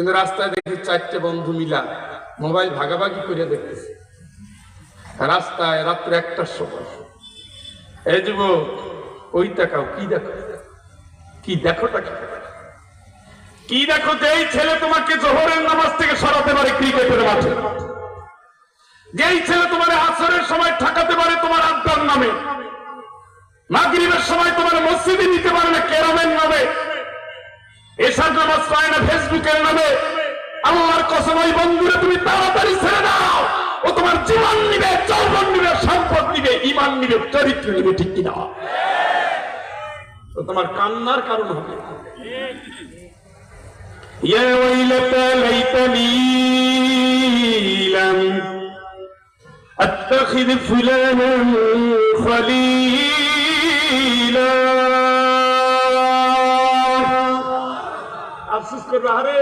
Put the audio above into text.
কিন্তু রাস্তায় দেখি 4টে বন্ধু মিলা মোবাইল ভাগাভাগি করে দেখতেছে রাস্তায় রাত্রে 1টার সময়। এই যুবক, ওই তাকাও, কি দেখো? কি দেখোটা কি দেখো? যেই ছেলে তোমাকে জোহরের নামাজ থেকে সরাতে পারে ক্রিকেটের মাঠে, যেই ছেলে তোমার আসরের সময় ঠকাতে পারে তোমার আড্ডার নামে, মাগরিবের সময় তোমার মসজিদে নিতে পারে না কেরামের নামে, এশার নামাজ পায় না ফেসবুকের নামে, আল্লাহর কসম ওই বন্ধুরা তুমি তাড়াতাড়ি ছেড়ে দাও। ও তোমার জীবন নিবে, যৌবন নিবে, সম্পদ নিবে, ঈমান নিবে, চরিত্র নিবে, ঠিক কিনা? তো তোমার কান্নার কারণ হবে। ইয়া ওয়াইলাতা লাইতানি লাম আত্তাখিয ফুলানান খলীলা। আফসোস করবে, আরে